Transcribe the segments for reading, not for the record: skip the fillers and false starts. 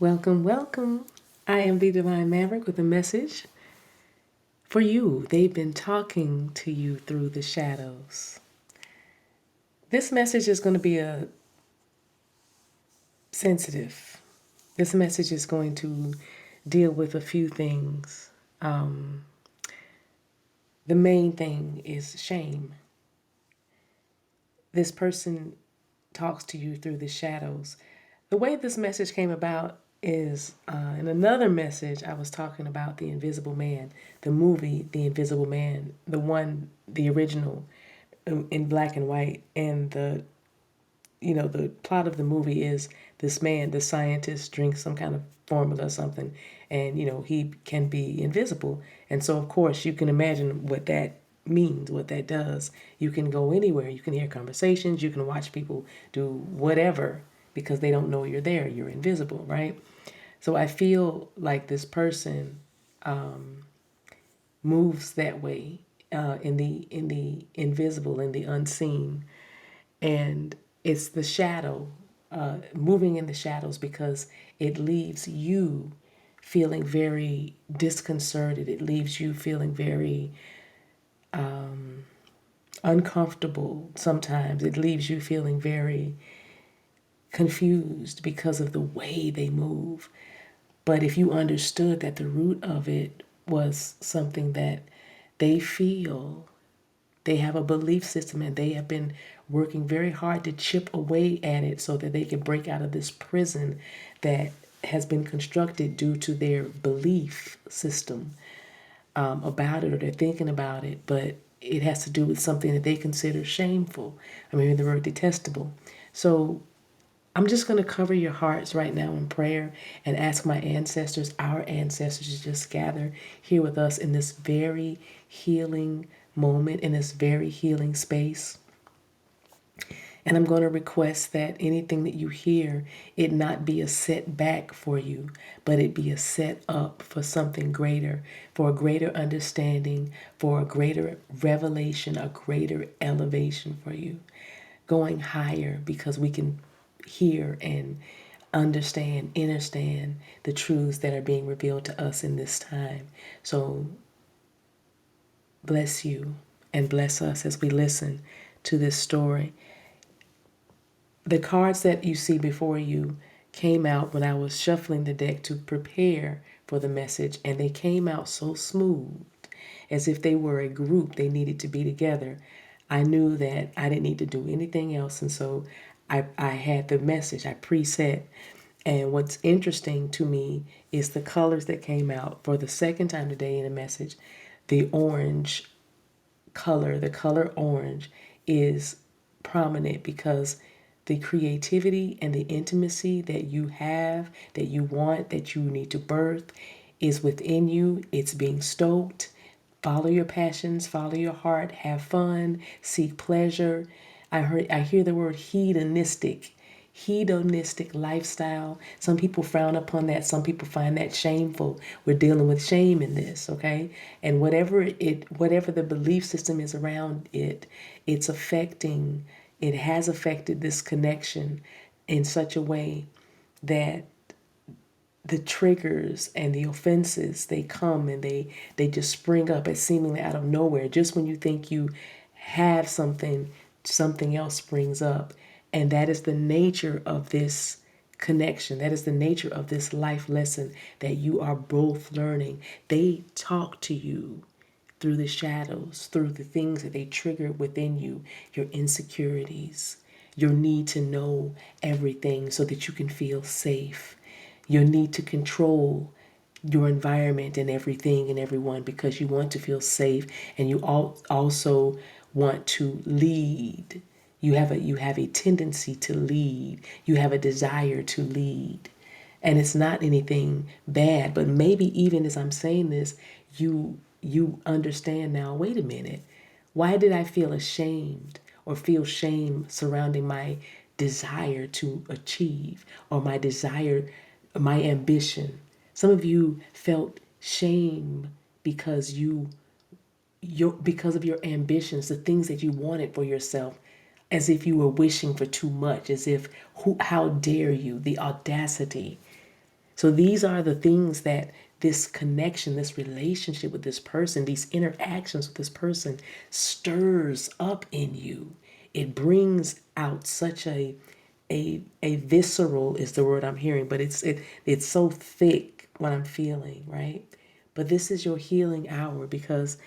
Welcome, welcome. I am the Divine Maverick with a message for you. They've been talking to you through the shadows. This message is going to be a sensitive. This message is going to deal with a few things. The main thing is shame. This person talks to you through the shadows. The way this message came about is in another message, I was talking about The Invisible Man, the movie The Invisible Man, the original in black and white. And the plot of the movie is this man, the scientist, drinks some kind of formula or something, and, he can be invisible. And so, of course, you can imagine what that means, what that does. You can go anywhere. You can hear conversations. You can watch people do whatever because they don't know you're there. You're invisible, right? So I feel like this person moves that way in the invisible, in the unseen, and it's the shadow, moving in the shadows, because it leaves you feeling very disconcerted. It leaves you feeling very uncomfortable sometimes. It leaves you feeling very confused because of the way they move. But if you understood that the root of it was something that they feel, they have a belief system, and they have been working very hard to chip away at it so that they can break out of this prison that has been constructed due to their belief system about it, or they're thinking about it, but it has to do with something that they consider shameful. I mean, the word detestable. So I'm just going to cover your hearts right now in prayer and ask my ancestors, our ancestors, to just gather here with us in this very healing moment, in this very healing space. And I'm going to request that anything that you hear, it not be a setback for you, but it be a set up for something greater, for a greater understanding, for a greater revelation, a greater elevation for you. Going higher, because we can hear and understand the truths that are being revealed to us in this time. So bless you and bless us as we listen to this story. The cards that you see before you came out when I was shuffling the deck to prepare for the message, and they came out so smooth, as if they were a group. They needed to be together. I knew that I didn't need to do anything else, and so I had the message, I preset. And what's interesting to me is the colors that came out for the second time today in the message. The orange color, the color orange, is prominent because the creativity and the intimacy that you have, that you want, that you need to birth, is within you. It's being stoked. Follow your passions, follow your heart, have fun, seek pleasure. I hear the word hedonistic lifestyle. Some people frown upon that. Some people find that shameful. We're dealing with shame in this, okay? And whatever the belief system is around it, it has affected this connection in such a way that the triggers and the offenses, they come and they just spring up as seemingly out of nowhere. Just when you think you have something else springs up. And that is the nature of this connection. That is the nature of this life lesson that you are both learning. They talk to you through the shadows, through the things that they trigger within you, your insecurities, your need to know everything so that you can feel safe, your need to control your environment and everything and everyone because you want to feel safe, and you also want to lead. You have a tendency to lead. You have a desire to lead. And it's not anything bad, but maybe even as I'm saying this, you understand now, wait a minute. Why did I feel ashamed or feel shame surrounding my desire to achieve, or my desire, my ambition? Some of you felt shame because because of your ambitions, the things that you wanted for yourself, as if you were wishing for too much, as if, how dare you, the audacity. So these are the things that this connection, this relationship with this person, these interactions with this person stirs up in you. It brings out such a visceral is the word I'm hearing, but it's so thick what I'm feeling, right? But this is your healing hour, because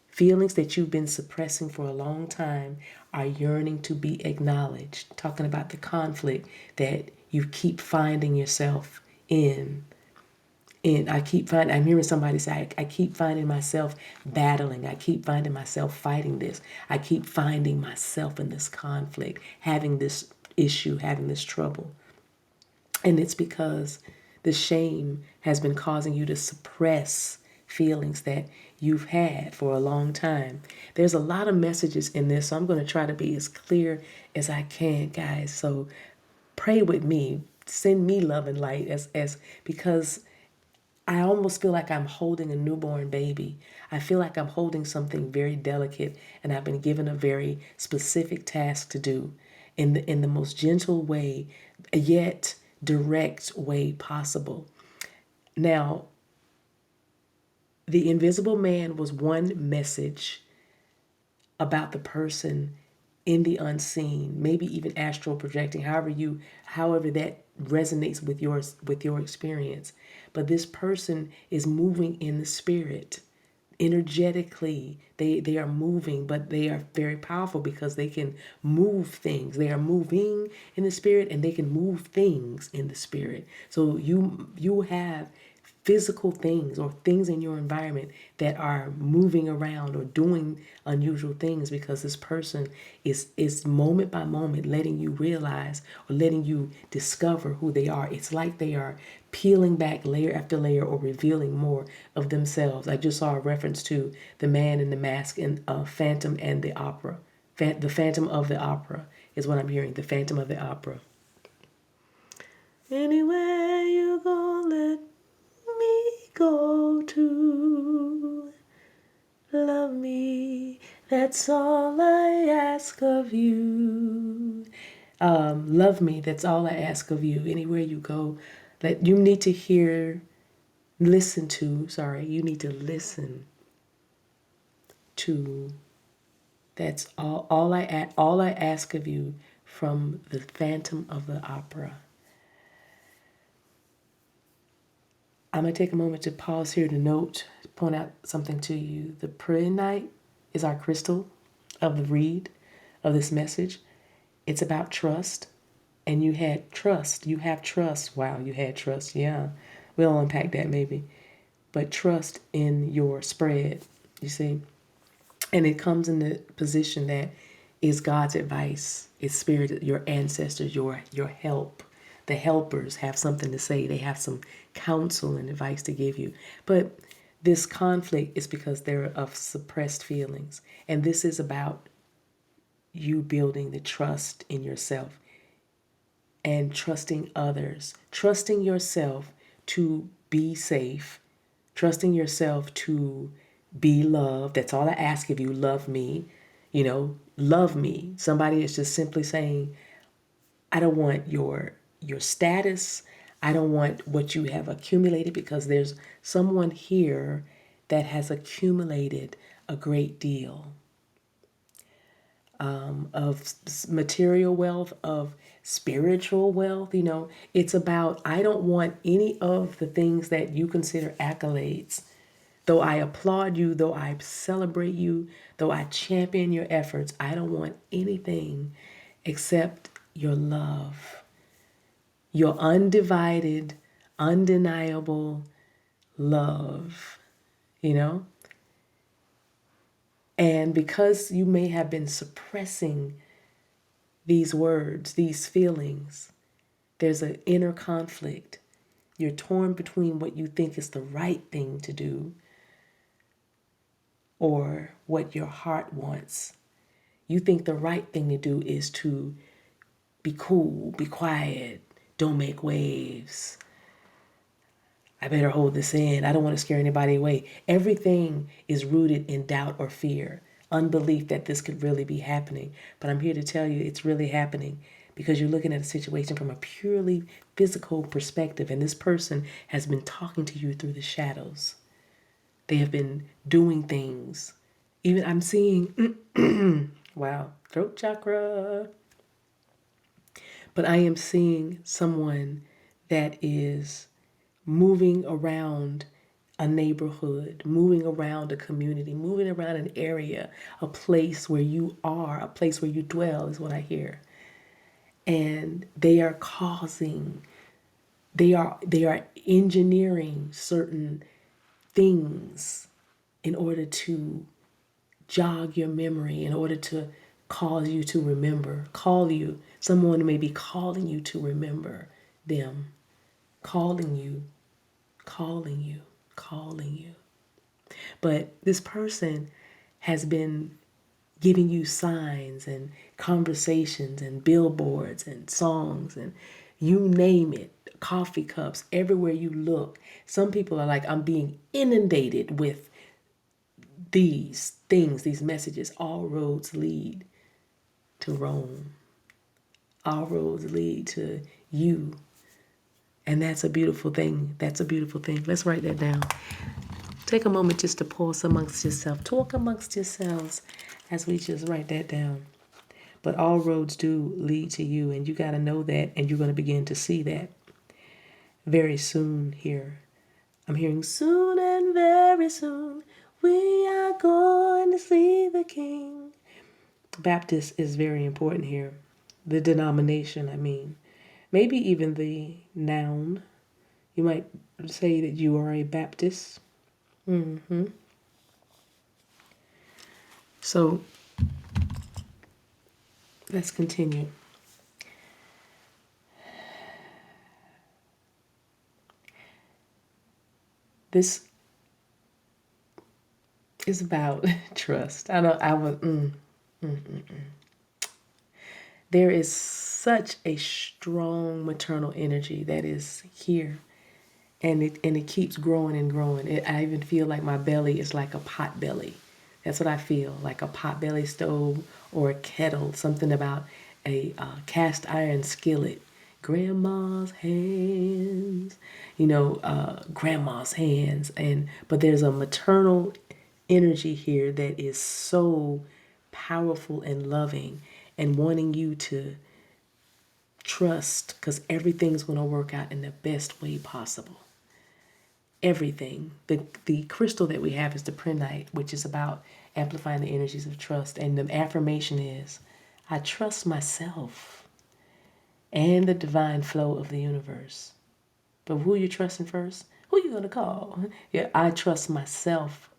feelings that you've been suppressing for a long time are yearning to be acknowledged. Talking about the conflict that you keep finding yourself in. And I'm hearing somebody say, I keep finding myself battling. I keep finding myself fighting this. I keep finding myself in this conflict, having this issue, having this trouble. And it's because the shame has been causing you to suppress feelings that you've had for a long time. There's a lot of messages in this, so I'm going to try to be as clear as I can, guys. So pray with me. Send me love and light as because I almost feel like I'm holding a newborn baby. I feel like I'm holding something very delicate, and I've been given a very specific task to do in the most gentle way, yet direct way possible. Now, the invisible man was one message about the person in the unseen, maybe even astral projecting, however that resonates with your experience. But this person is moving in the spirit. Energetically, they are moving, but they are very powerful because they can move things. They are moving in the spirit, and they can move things in the spirit. So you have physical things or things in your environment that are moving around or doing unusual things, because this person is moment by moment letting you realize or letting you discover who they are. It's like they are peeling back layer after layer or revealing more of themselves. I just saw a reference to the man in the mask in Phantom and the Opera. The Phantom of the Opera is what I'm hearing. The Phantom of the Opera. Anywhere you go, let me go to. Love me, that's all I ask of you. Love me, that's all I ask of you. Anywhere you go, that you need to you need to listen to. That's all I ask of you, from the Phantom of the Opera. I'm going to take a moment to pause here to point out something to you. The prehnite is our crystal of the read of this message. It's about trust. And you had trust. You have trust. Wow, you had trust. Yeah. We'll unpack that maybe. But trust in your spread, you see. And it comes in the position that is God's advice. It's spirit, your ancestors, your help. The helpers have something to say. They have some counsel and advice to give you. But this conflict is because they're of suppressed feelings. And this is about you building the trust in yourself and trusting others, trusting yourself to be safe, trusting yourself to be loved. That's all I ask of you. Love me. Love me. Somebody is just simply saying, I don't want your status. I don't want what you have accumulated, because there's someone here that has accumulated a great deal of material wealth, of spiritual wealth. It's about, I don't want any of the things that you consider accolades. Though I applaud you, though I celebrate you, though I champion your efforts, I don't want anything except your love, your undivided, undeniable love, you know? And because you may have been suppressing these words, these feelings, there's an inner conflict. You're torn between what you think is the right thing to do or what your heart wants. You think the right thing to do is to be cool, be quiet, don't make waves. I better hold this in. I don't want to scare anybody away. Everything is rooted in doubt or fear, unbelief that this could really be happening. But I'm here to tell you it's really happening, because you're looking at a situation from a purely physical perspective, and this person has been talking to you through the shadows. They have been doing things. Even I'm seeing, wow, throat chakra. But I am seeing someone that is moving around a neighborhood, moving around a community, moving around an area, a place where you are, a place where you dwell is what I hear. And they are they are engineering certain things in order to jog your memory, in order to cause you to remember, call you. Someone may be calling you to remember them, calling you, calling you, calling you. But this person has been giving you signs and conversations and billboards and songs and you name it, coffee cups, everywhere you look. Some people are like, I'm being inundated with these things, these messages. All roads lead to Rome. All roads lead to you. And that's a beautiful thing. That's a beautiful thing. Let's write that down. Take a moment just to pause amongst yourself. Talk amongst yourselves as we just write that down. But all roads do lead to you, and you got to know that, and you're going to begin to see that very soon here. I'm hearing soon and very soon we are going to see the King. Baptist is very important here. The denomination, I mean. Maybe even the noun. You might say that you are a Baptist. So let's continue. This is about trust. There is such a strong maternal energy that is here, and it keeps growing and growing. I even feel like my belly is like a pot belly. That's what I feel, like a pot belly stove or a kettle. Something about a cast iron skillet. Grandma's hands, grandma's hands, but there's a maternal energy here that is so powerful and loving and wanting you to trust because everything's going to work out in the best way possible. Everything. The crystal that we have is the prenite, which is about amplifying the energies of trust. And the affirmation is, I trust myself and the divine flow of the universe. But who are you trusting first? Who are you going to call? Yeah, I trust myself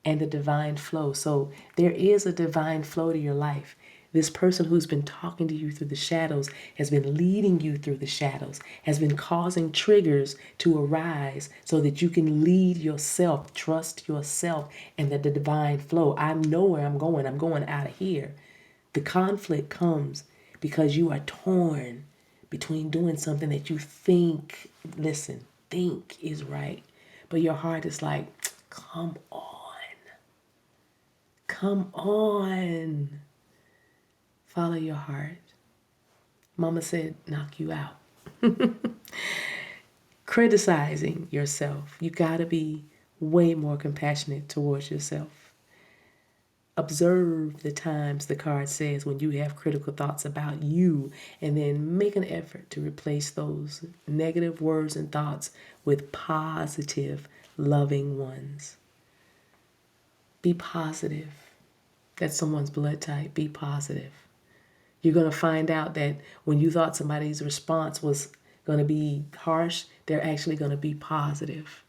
and the divine flow. So there is a divine flow to your life. This person who's been talking to you through the shadows has been leading you through the shadows, has been causing triggers to arise so that you can lead yourself, trust yourself and the divine flow. I know where I'm going. I'm going out of here. The conflict comes because you are torn between doing something that you think is right. But your heart is like, come on. Come on. Follow your heart. Mama said, knock you out. Criticizing yourself. You got to be way more compassionate towards yourself. Observe the times, the card says, when you have critical thoughts about you, and then make an effort to replace those negative words and thoughts with positive, loving ones. Be positive. That's someone's blood type. Be positive. You're going to find out that when you thought somebody's response was going to be harsh, they're actually going to be positive.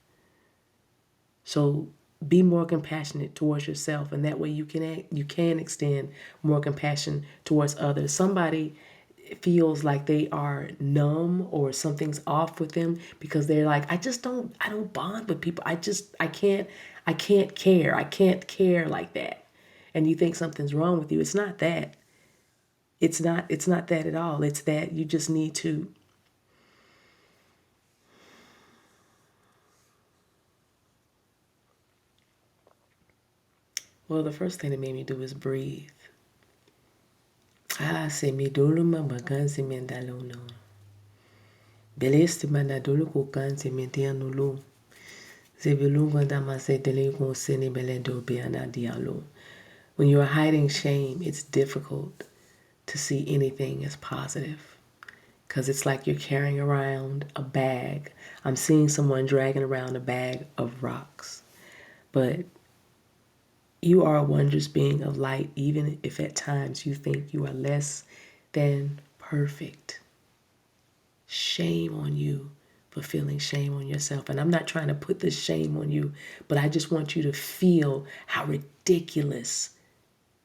So be more compassionate towards yourself, and that way you can extend more compassion towards others. Somebody feels like they are numb or something's off with them because they're like, I don't bond with people. I can't care. I can't care like that. And you think something's wrong with you. It's not that. It's not that at all. It's that you just need to the first thing that made me do is breathe. Ah, se mi dolo mabagan se mi andalo no. Beleste manadolo kukan se mi tianulo. Se belunga dama se tele con sene belendo biana dialo. When you are hiding shame, it's difficult to see anything as positive because it's like you're carrying around a bag. I'm seeing someone dragging around a bag of rocks, but you are a wondrous being of light, even if at times you think you are less than perfect. Shame on you for feeling shame on yourself. And I'm not trying to put this shame on you, but I just want you to feel how ridiculous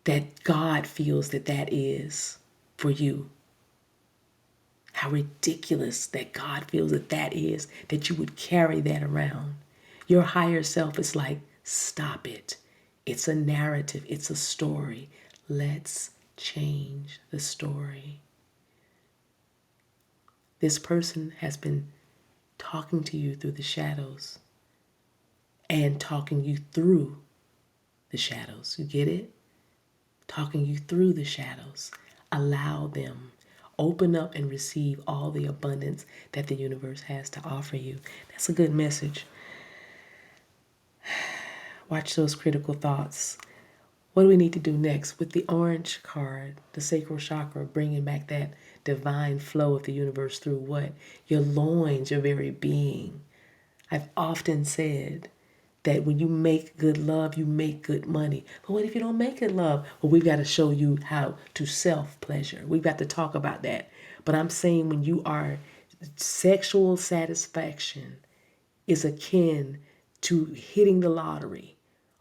that God feels that that is for you. How ridiculous that God feels that that is, that you would carry that around. Your higher self is like, stop it. It's a narrative, it's a story. Let's change the story. This person has been talking to you through the shadows and talking you through the shadows. You get it? Talking you through the shadows. Allow them. Open up and receive all the abundance that the universe has to offer you. That's a good message. Watch those critical thoughts. What do we need to do next? With the orange card, the sacral chakra, bringing back that divine flow of the universe through what? Your loins, your very being. I've often said that when you make good love, you make good money. But what if you don't make good love? Well, we've got to show you how to self-pleasure. We've got to talk about that. But I'm saying when you are, sexual satisfaction is akin to hitting the lottery.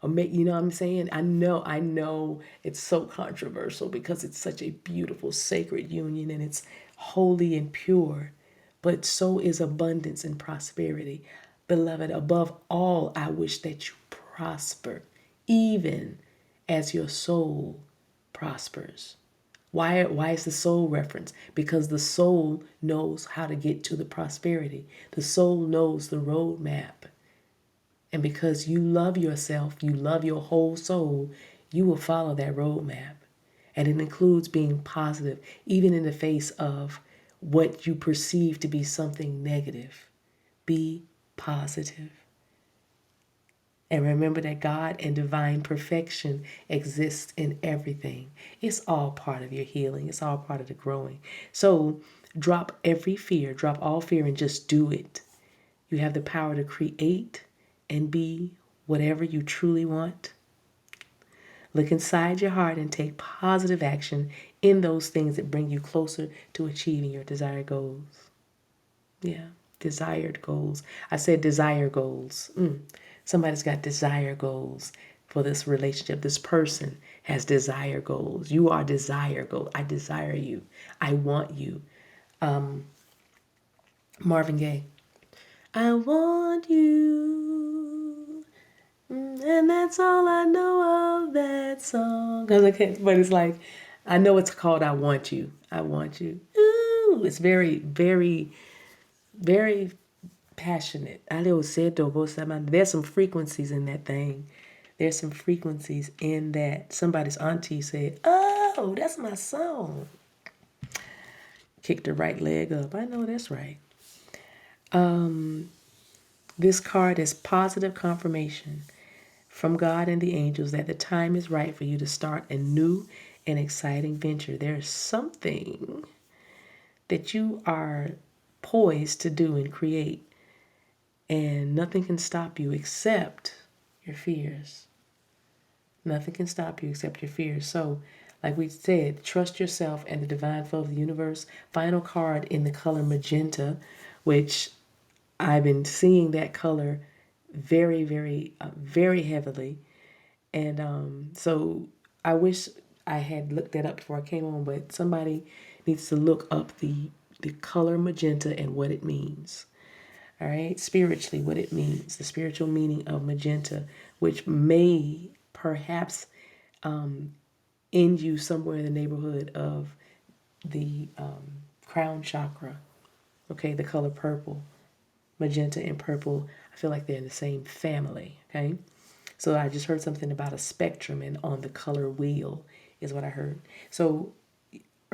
Or make, you know what I'm saying? I know it's so controversial because it's such a beautiful, sacred union and it's holy and pure. But so is abundance and prosperity. Beloved, above all, I wish that you prosper, even as your soul prospers. Why is the soul reference? Because the soul knows how to get to the prosperity. The soul knows the roadmap. And because you love yourself, you love your whole soul, you will follow that roadmap. And it includes being positive, even in the face of what you perceive to be something negative. Be positive. And remember that God and divine perfection exists in everything. It's all part of your healing. It's all part of the growing. So drop every fear, drop all fear and just do it. You have the power to create and be whatever you truly want. Look inside your heart and take positive action in those things that bring you closer to achieving your desired goals. Yeah, desired goals. I said desire goals. Somebody's got desire goals for this relationship. This person has desire goals. You are desire goals. I desire you. I want you. Marvin Gaye. I want you. And that's all I know of that song. Cause I can't, but it's like, I know it's called I Want You. I Want You. Ooh, it's very, very, very passionate. There's some frequencies in that thing. There's some frequencies in that. Somebody's auntie said, oh, that's my song. Kicked her right leg up. I know that's right. This card is positive confirmation from God and the angels that the time is right for you to start a new and exciting venture. There's something that you are poised to do and create, and nothing can stop you except your fears. Nothing can stop you except your fears. So, like we said, trust yourself and the divine flow of the universe. Final card in the color magenta, which I've been seeing that color very, very, very heavily. And so I wish I had looked that up before I came on, but somebody needs to look up the color magenta and what it means. All right, spiritually, what it means, the spiritual meaning of magenta, which may perhaps end you somewhere in the neighborhood of the crown chakra. Okay, the color purple, magenta and purple, I feel like they're in the same family. Okay, so I just heard something about a spectrum and on the color wheel is what I heard. So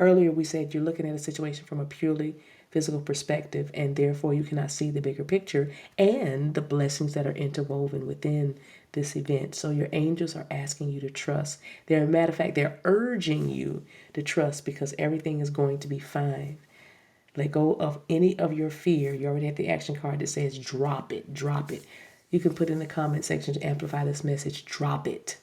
Earlier, we said you're looking at a situation from a purely physical perspective, and therefore you cannot see the bigger picture and the blessings that are interwoven within this event. So your angels are asking you to trust. They're, matter of fact, they're urging you to trust because everything is going to be fine. Let go of any of your fear. You already have the action card that says drop it, drop it. You can put in the comment section to amplify this message, drop it.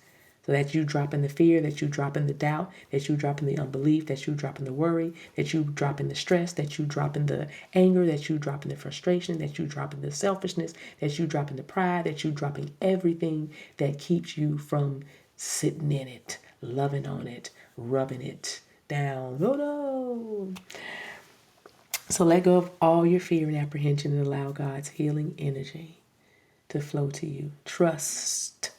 So that you dropping the fear, that you dropping the doubt, that you dropping the unbelief, that you dropping the worry, that you dropping the stress, that you dropping the anger, that you dropping the frustration, that you dropping the selfishness, that you dropping the pride, that you dropping everything that keeps you from sitting in it, loving on it, rubbing it down. Oh no. So let go of all your fear and apprehension and allow God's healing energy to flow to you. Trust.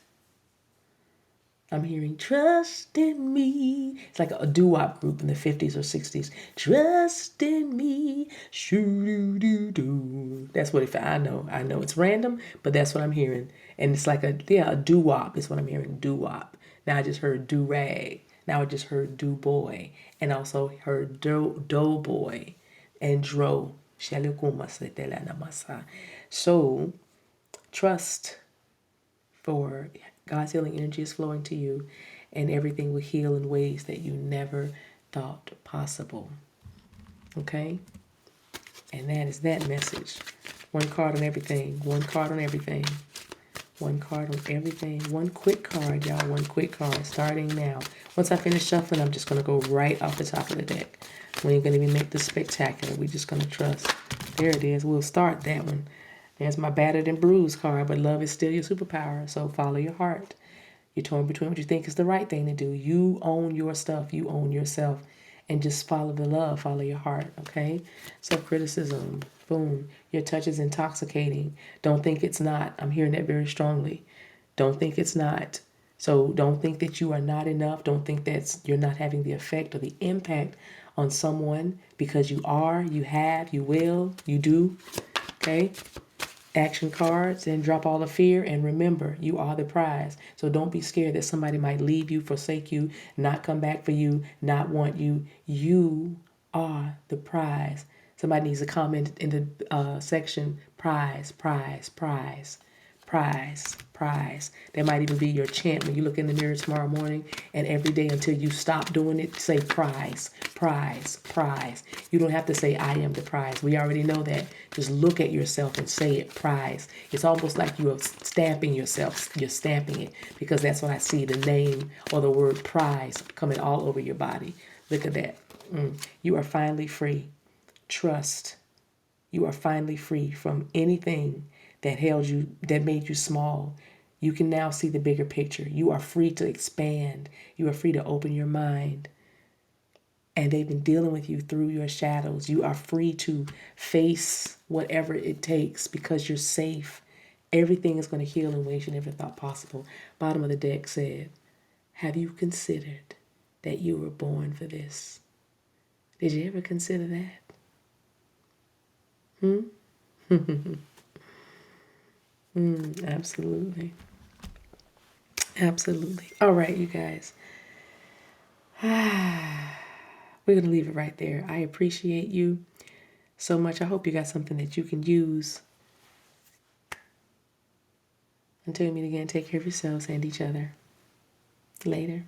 I'm hearing trust in me. It's like a doo-wop group in the 50s or 60s. Trust in me. Shoo-doo-doo-doo. That's what I know. I know it's random, but that's what I'm hearing. And it's like a doo-wop is what I'm hearing, doo-wop. Now I just heard do-rag. Now I just heard do-boy. And also heard do-boy and dro. So trust for God's healing energy is flowing to you, and everything will heal in ways that you never thought possible. Okay? And that is that message. One card on everything. One card on everything. One card on everything. One quick card, y'all. One quick card starting now. Once I finish shuffling, I'm just going to go right off the top of the deck. We ain't going to even make this spectacular. We're just going to trust. There it is. We'll start that one. There's my battered and bruised card, but love is still your superpower, so follow your heart. You're torn between what you think is the right thing to do. You own your stuff. You own yourself. And just follow the love. Follow your heart, okay? Self-criticism. Boom. Your touch is intoxicating. Don't think it's not. I'm hearing that very strongly. Don't think it's not. So don't think that you are not enough. Don't think that you're not having the effect or the impact on someone, because you are, you have, you will, you do, okay? Action cards and drop all the fear, and remember, you are the prize. So don't be scared that somebody might leave you, forsake you, not come back for you, not want you. You are the prize. Somebody needs to comment in the section, prize, prize, prize, prize, prize. That might even be your chant when you look in the mirror tomorrow morning, and every day until you stop doing it, say prize, prize, prize. You don't have to say I am the prize. We already know that. Just look at yourself and say it, prize. It's almost like you are stamping yourself. You're stamping it, because that's what I see, the name or the word prize coming all over your body. Look at that. You are finally free. Trust. You are finally free from anything that held you, that made you small. You can now see the bigger picture. You are free to expand. You are free to open your mind. And they've been dealing with you through your shadows. You are free to face whatever it takes because you're safe. Everything is going to heal in ways you never thought possible. Bottom of the deck said, have you considered that you were born for this? Did you ever consider that? Absolutely. Absolutely. All right, you guys. We're going to leave it right there. I appreciate you so much. I hope you got something that you can use. Until we meet again, take care of yourselves and each other. Later.